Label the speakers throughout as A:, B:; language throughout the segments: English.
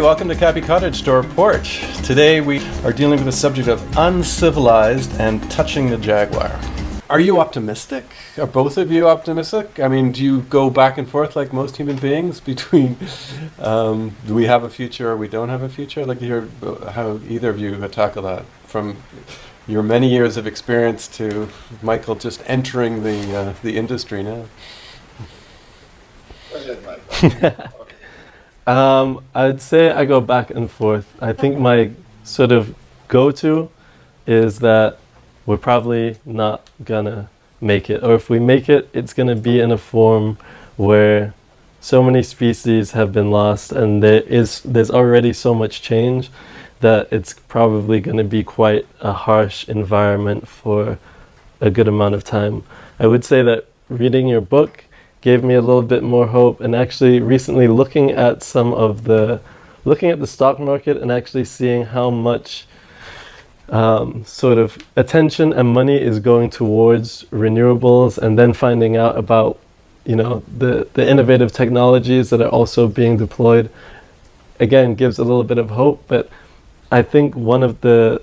A: welcome to Cappy Cottage Store Porch. Today we are dealing with the subject of uncivilized and touching the jaguar. Are you optimistic? Are both of you optimistic? I mean, do you go back and forth like most human beings between do we have a future or we don't have a future? I'd like to hear how either of you tackle that, from your many years of experience to Michael just entering the industry now.
B: Go ahead, Michael.
C: I'd say I go back and forth. I think my sort of go-to is that we're probably not gonna make it, or if we make it, it's gonna be in a form where so many species have been lost, and there's already so much change that it's probably gonna be quite a harsh environment for a good amount of time. I would say that reading your book gave me a little bit more hope, and actually recently looking at the stock market and actually seeing how much sort of attention and money is going towards renewables, and then finding out about the innovative technologies that are also being deployed, again gives a little bit of hope. But I think one of the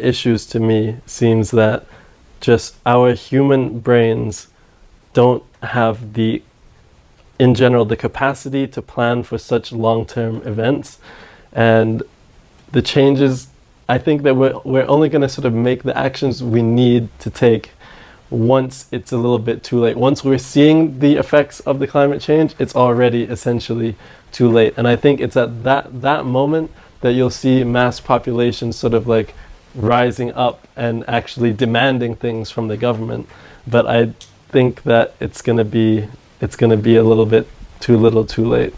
C: issues to me seems that just our human brains don't have in general the capacity to plan for such long-term events, and the changes, I think that we're only going to sort of make the actions we need to take once it's a little bit too late. Once we're seeing the effects of the climate change, it's already essentially too late. And I think it's at that moment that you'll see mass populations sort of like rising up and actually demanding things from the government. But I think that it's going to be a little bit too little too late.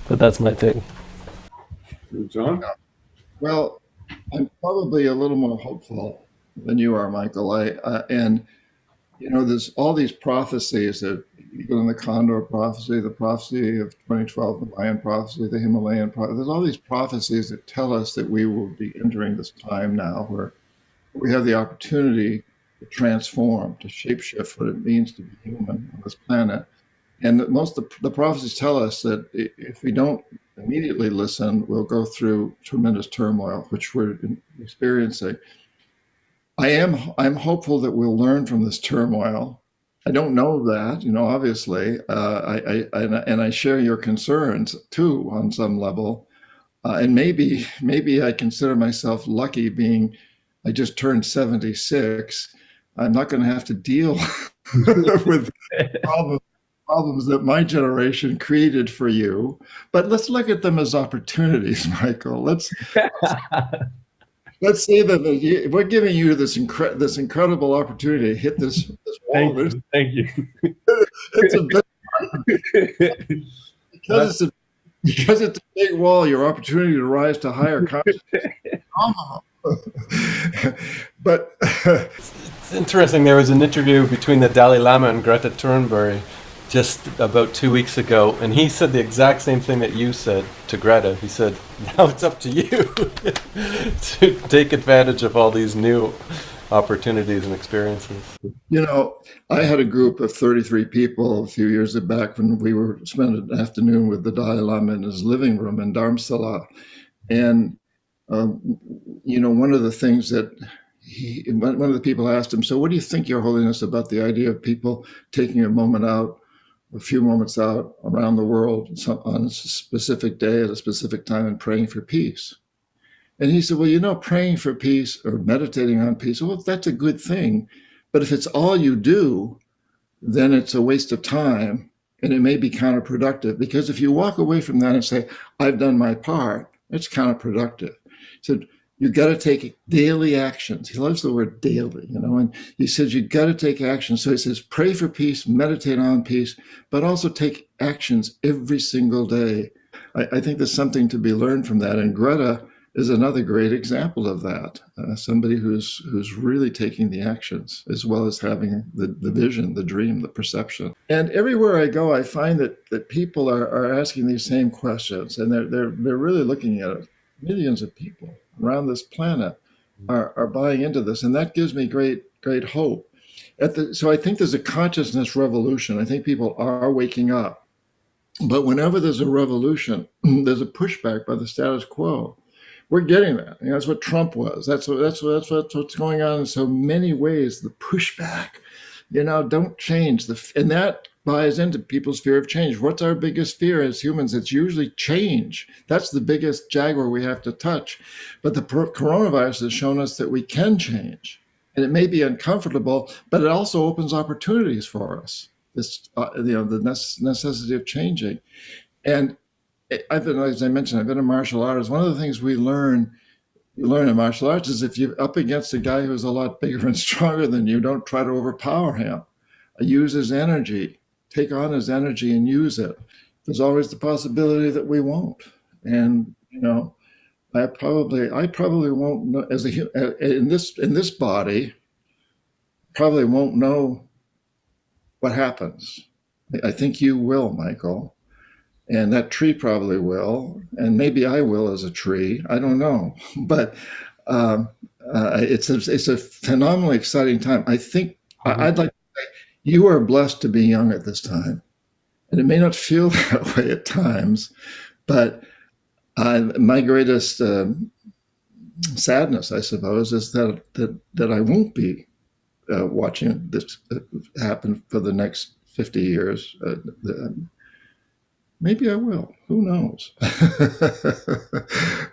C: But that's my take.
A: John?
B: Well, I'm probably a little more hopeful than you are, Michael. And there's all these prophecies that you go in the Condor prophecy, the prophecy of 2012, the Mayan prophecy, the Himalayan prophecy. There's all these prophecies that tell us that we will be entering this time now where we have the opportunity to transform, to shapeshift what it means to be human on this planet. And most of the prophecies tell us that if we don't immediately listen, we'll go through tremendous turmoil, which we're experiencing. I'm hopeful that we'll learn from this turmoil. I don't know that, obviously, I share your concerns too on some level, and maybe I consider myself lucky, being I just turned 76. I'm not going to have to deal with problems that my generation created for you. But let's look at them as opportunities, Michael. Let's say that we're giving you this incredible opportunity to hit this wall.
C: Thank you.
B: It's a big because it's a big wall. Your opportunity to rise to higher consciousness. But
A: It's interesting. There was an interview between the Dalai Lama and Greta Thunberg just about 2 weeks ago, and he said the exact same thing that you said to Greta. He said, now it's up to you to take advantage of all these new opportunities and experiences.
B: I had a group of 33 people a few years back when we spent an afternoon with the Dalai Lama in his living room in Dharamsala. And, one of the things that one of the people asked him, so what do you think, Your Holiness, about the idea of people taking a few moments out around the world on a specific day at a specific time and praying for peace? And he said, well, praying for peace or meditating on peace, well, that's a good thing. But if it's all you do, then it's a waste of time, and it may be counterproductive, because if you walk away from that and say, I've done my part, it's counterproductive. So you got to take daily actions. He loves the word daily, and he says you got to take action. So he says, pray for peace, meditate on peace, but also take actions every single day. I think there's something to be learned from that. And Greta is another great example of that. Somebody who's really taking the actions as well as having the vision, the dream, the perception. And everywhere I go, I find that people are asking these same questions, and they're really looking at it. Millions of people around this planet are buying into this, and that gives me great hope. So I think there's a consciousness revolution. I think people are waking up. But whenever there's a revolution, there's a pushback by the status quo. We're getting that. That's what Trump was. That's what's going on in so many ways. The pushback, don't change and that buys into people's fear of change. What's our biggest fear as humans? It's usually change. That's the biggest jaguar we have to touch. But the coronavirus has shown us that we can change, and it may be uncomfortable, but it also opens opportunities for us. The necessity of changing. And as I mentioned, I've been a martial artist. One of the things you learn in martial arts is if you're up against a guy who's a lot bigger and stronger than you, don't try to overpower him. Use his energy, take on his energy and use it. There's always the possibility that we won't. And, I probably won't know in this body, probably won't know what happens. I think you will, Michael. And that tree probably will, and maybe I will as a tree. I don't know, but it's a phenomenally exciting time. I think I'd like to say you are blessed to be young at this time, and it may not feel that way at times, but my greatest sadness, I suppose, is that I won't be watching this happen for the next 50 years. Maybe I will. Who knows?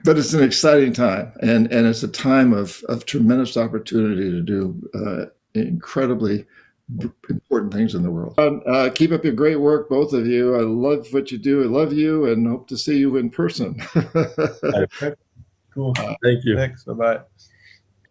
B: But it's an exciting time, and it's a time of tremendous opportunity to do incredibly important things in the world. Keep up your great work, both of you. I love what you do. I love you, and hope to see you in person.
C: Cool. Thank you.
A: Thanks. Bye-bye.